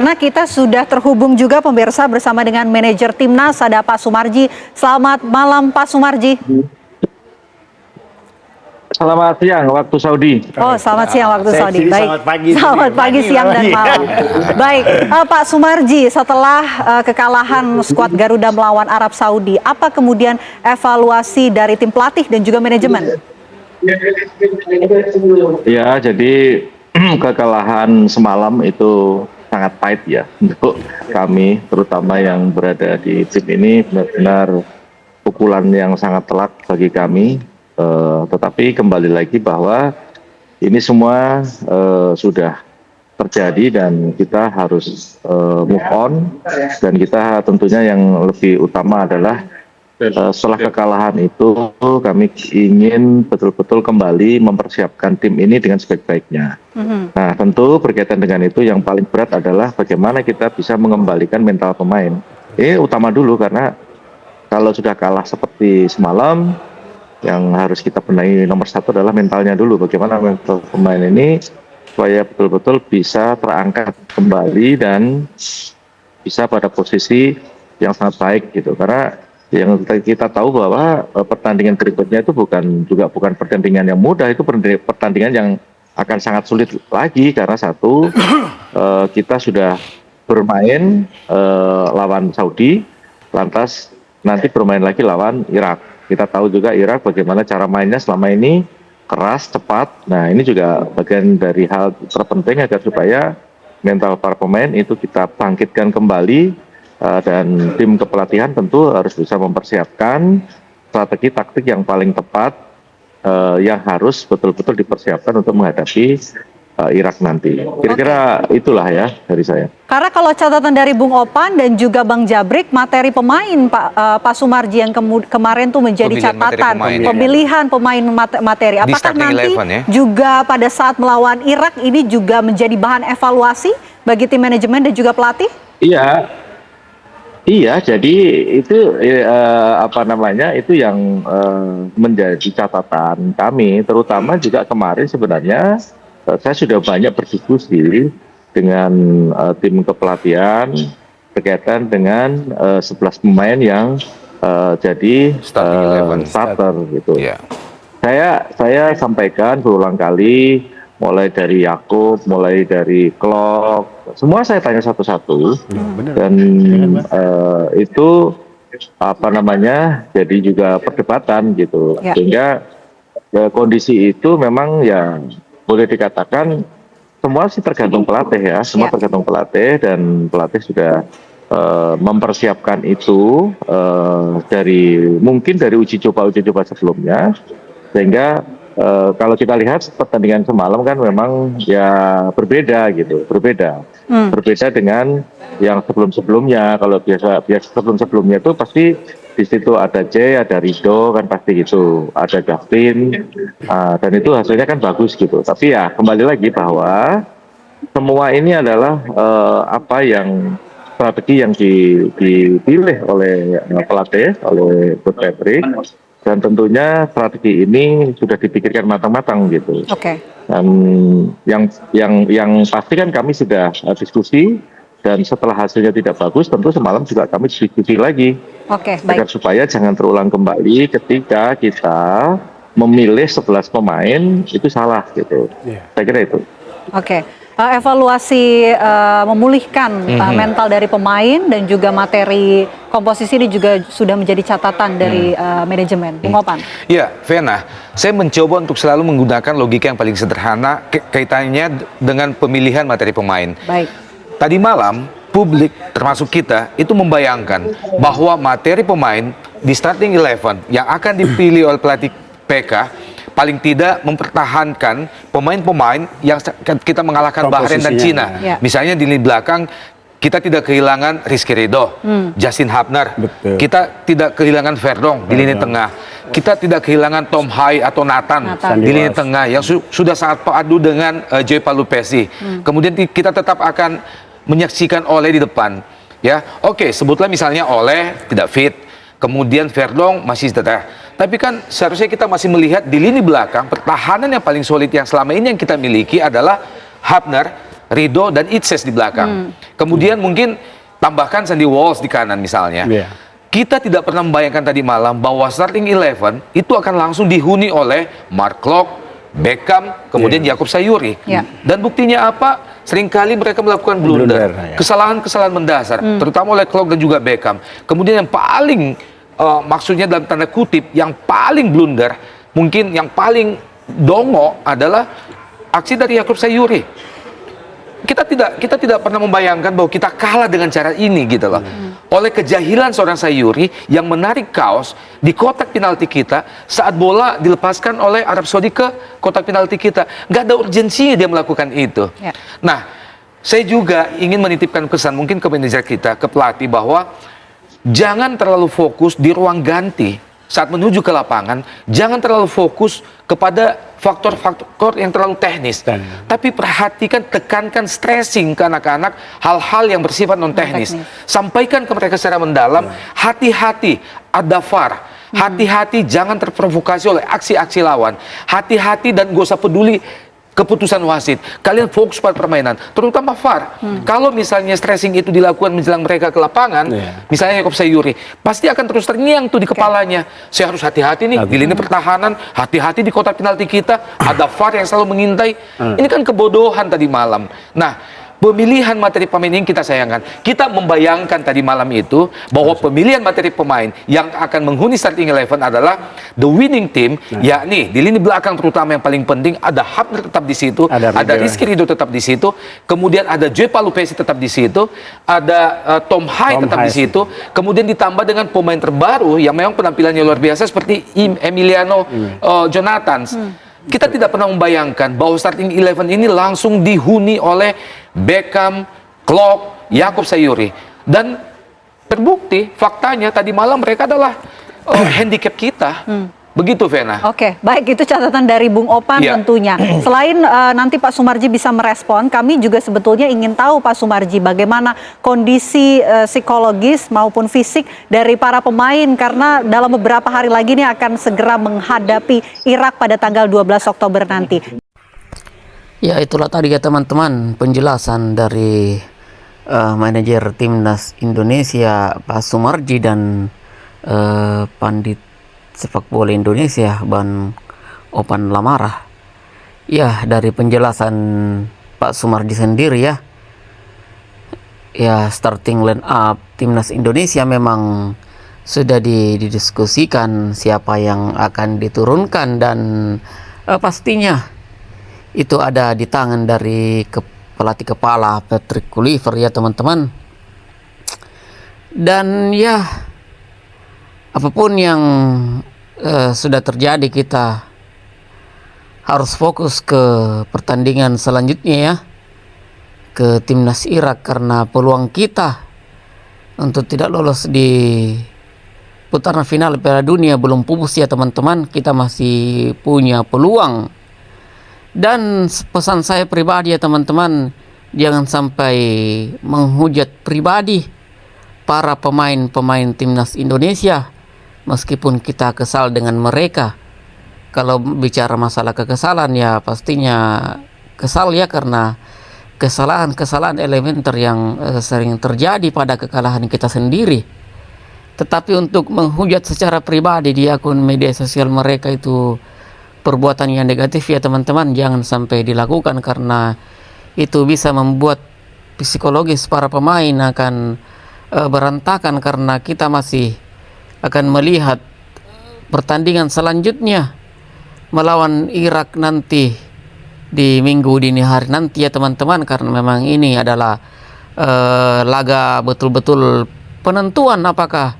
Karena kita sudah terhubung juga pemirsa bersama dengan manajer Timnas, ada Pak Sumarji. Selamat malam Pak Sumarji. Selamat siang waktu Saudi. Oh, selamat siang waktu Saudi. Baik. Selamat pagi. Selamat pagi, siang dan malam. Baik, Pak Sumarji, setelah kekalahan skuad Garuda melawan Arab Saudi, apa kemudian evaluasi dari tim pelatih dan juga manajemen? Ya, jadi kekalahan semalam itu sangat pahit ya untuk kami, terutama yang berada di tim ini, benar-benar pukulan yang sangat telak bagi kami. Tetapi kembali lagi bahwa ini semua sudah terjadi dan kita harus move on, dan kita tentunya yang lebih utama adalah setelah kekalahan itu kami ingin betul-betul kembali mempersiapkan tim ini dengan sebaik-baiknya. Nah, tentu berkaitan dengan itu yang paling berat adalah bagaimana kita bisa mengembalikan mental pemain. Ini utama dulu, karena kalau sudah kalah seperti semalam, yang harus kita benahi nomor satu adalah mentalnya dulu. Bagaimana mental pemain ini supaya betul-betul bisa terangkat kembali dan bisa pada posisi yang sangat baik gitu. Karena yang kita tahu bahwa pertandingan berikutnya itu bukan pertandingan yang mudah, itu pertandingan yang akan sangat sulit lagi, karena satu, kita sudah bermain lawan Saudi, lantas nanti bermain lagi lawan Irak. Kita tahu juga Irak bagaimana cara mainnya selama ini, keras, cepat. Nah, ini juga bagian dari hal terpenting agar supaya mental para pemain itu kita bangkitkan kembali. Dan tim kepelatihan tentu harus bisa mempersiapkan strategi taktik yang paling tepat, yang harus betul-betul dipersiapkan untuk menghadapi Irak nanti. Kira-kira itulah ya dari saya. Karena kalau catatan dari Bung Opan dan juga Bang Jabrik, materi pemain Pak Sumarji yang kemarin tuh menjadi catatan pemilihan pemain materi. Apakah nanti juga pada saat melawan Irak ini juga menjadi bahan evaluasi bagi tim manajemen dan juga pelatih? Iya, jadi itu itu yang menjadi catatan kami, terutama juga kemarin sebenarnya saya sudah banyak berdiskusi dengan tim kepelatihan berkaitan dengan 11 pemain yang jadi starter gitu. Yeah. Saya sampaikan berulang kali, mulai dari Yakub, mulai dari Klok, semua saya tanya satu-satu, dan itu jadi juga perdebatan gitu, sehingga kondisi itu memang ya boleh dikatakan semua sih tergantung pelatih ya, semua tergantung pelatih, dan pelatih sudah mempersiapkan itu mungkin dari uji coba sebelumnya, sehingga kalau kita lihat pertandingan semalam kan memang ya berbeda dengan yang sebelum-sebelumnya. Kalau biasa sebelum-sebelumnya itu pasti di situ ada J, ada Rido kan pasti gitu, ada Gavin, dan itu hasilnya kan bagus gitu. Tapi ya kembali lagi bahwa semua ini adalah strategi yang dipilih oleh pelatih, oleh Coach Patrick. Dan tentunya strategi ini sudah dipikirkan matang-matang gitu. Dan yang pasti kan kami sudah diskusi, dan setelah hasilnya tidak bagus, tentu semalam juga kami diskusi lagi. Agar supaya jangan terulang kembali ketika kita memilih 11 pemain itu salah gitu. Saya kira itu. Evaluasi memulihkan mental dari pemain dan juga materi komposisi ini juga sudah menjadi catatan dari manajemen. Bung Opan. Ya, Vena, saya mencoba untuk selalu menggunakan logika yang paling sederhana kaitannya dengan pemilihan materi pemain. Baik. Tadi malam, publik termasuk kita itu membayangkan bahwa materi pemain di starting 11 yang akan dipilih oleh pelatih PK paling tidak mempertahankan pemain-pemain yang kita mengalahkan Bahrain dan Cina. Misalnya di lini belakang kita tidak kehilangan Rizky Ridho, Justin Hubner, kita tidak kehilangan Verdong di lini tengah, kita tidak kehilangan Tom Hai atau Nathan di lini tengah yang sudah sangat padu dengan Joy Palupesi. Kemudian kita tetap akan menyaksikan Oleh di depan. Ya, sebutlah misalnya Oleh tidak fit, kemudian Verdong masih tetap. Tapi kan seharusnya kita masih melihat di lini belakang pertahanan yang paling solid yang selama ini yang kita miliki adalah Hubner, Ridho dan Itses di belakang. Kemudian mungkin tambahkan Sandy Walsh di kanan misalnya. Kita tidak pernah membayangkan tadi malam bahwa starting 11 itu akan langsung dihuni oleh Mark Klok, Beckham, kemudian Yakub Sayuri. Dan buktinya apa? Seringkali mereka melakukan blunder, kesalahan-kesalahan mendasar, terutama oleh Klok dan juga Beckham. Kemudian yang paling, maksudnya dalam tanda kutip, yang paling blunder, mungkin yang paling dongo adalah aksi dari Yakub Sayuri. Kita tidak pernah membayangkan bahwa kita kalah dengan cara ini gitu loh. Oleh kejahilan seorang Sayuri yang menarik kaos di kotak penalti kita saat bola dilepaskan oleh Arab Saudi ke kotak penalti kita. Nggak ada urgensinya dia melakukan itu. Nah, saya juga ingin menitipkan pesan mungkin ke manajer kita, ke pelatih, bahwa jangan terlalu fokus di ruang ganti saat menuju ke lapangan. Jangan terlalu fokus kepada faktor-faktor yang terlalu teknis, tapi perhatikan, tekankan, stressing ke anak-anak hal-hal yang bersifat non-teknis. Sampaikan ke mereka secara mendalam, hati-hati ada VAR, hati-hati jangan terprovokasi oleh aksi-aksi lawan, hati-hati dan gak usah peduli keputusan wasit. Kalian fokus pada permainan, terutama VAR. Kalau misalnya stressing itu dilakukan menjelang mereka ke lapangan, misalnya Yakub Sayuri, pasti akan terus terngiang tuh di kepalanya. Saya harus hati-hati nih di lini pertahanan, hati-hati di kotak penalti kita, ada VAR yang selalu mengintai. Ini kan kebodohan tadi malam. Nah, pemilihan materi pemain yang kita sayangkan. Kita membayangkan tadi malam itu bahwa pemilihan materi pemain yang akan menghuni starting 11 adalah the winning team, yakni di lini belakang terutama yang paling penting ada Hapner tetap di situ, ada Rizky Ridho tetap di situ, kemudian ada Joy Palupesi tetap di situ, ada Tom Hai tetap di situ, kemudian ditambah dengan pemain terbaru yang memang penampilannya luar biasa seperti Emiliano Jonathans. Kita tidak pernah membayangkan bahwa starting 11 ini langsung dihuni oleh Beckham, Klok, Yakub Sayuri. Dan terbukti faktanya tadi malam mereka adalah handicap kita. Begitu, Vena. Oke, baik, itu catatan dari Bung Opan tentunya. Selain nanti Pak Sumarji bisa merespon, kami juga sebetulnya ingin tahu Pak Sumarji bagaimana kondisi psikologis maupun fisik dari para pemain, karena dalam beberapa hari lagi ini akan segera menghadapi Irak pada tanggal 12 Oktober nanti. Ya, itulah tadi ya teman-teman penjelasan dari manajer Timnas Indonesia Pak Sumarji dan Pandit Sepak Bola Indonesia Bang Opan Lamarah. Ya, dari penjelasan Pak Sumarji sendiri ya starting line up Timnas Indonesia memang sudah didiskusikan siapa yang akan diturunkan, dan pastinya itu ada di tangan dari pelatih kepala Patrick Kluivert ya teman-teman. Dan ya, apapun yang sudah terjadi, kita harus fokus ke pertandingan selanjutnya ya, ke Timnas Irak, karena peluang kita untuk tidak lolos di putaran final Piala Dunia belum pupus ya teman-teman. Kita masih punya peluang. Dan pesan saya pribadi ya teman-teman, jangan sampai menghujat pribadi para pemain-pemain Timnas Indonesia. Meskipun kita kesal dengan mereka, kalau bicara masalah kekesalan ya pastinya kesal ya, karena kesalahan-kesalahan elementer yang sering terjadi pada kekalahan kita sendiri. Tetapi untuk menghujat secara pribadi di akun media sosial mereka itu perbuatan yang negatif ya teman-teman, jangan sampai dilakukan, karena itu bisa membuat psikologis para pemain akan berantakan, karena kita masih akan melihat pertandingan selanjutnya melawan Irak nanti di minggu dini hari nanti ya teman-teman, karena memang ini adalah laga betul-betul penentuan apakah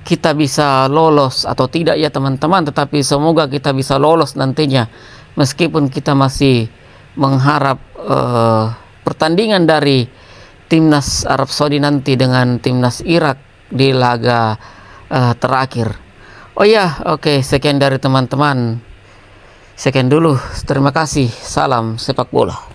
kita bisa lolos atau tidak ya teman-teman. Tetapi semoga kita bisa lolos nantinya, meskipun kita masih mengharap pertandingan dari Timnas Arab Saudi nanti dengan Timnas Irak di laga terakhir. Oh ya, oke, sekian dari teman-teman. Sekian dulu. Terima kasih. Salam sepak bola.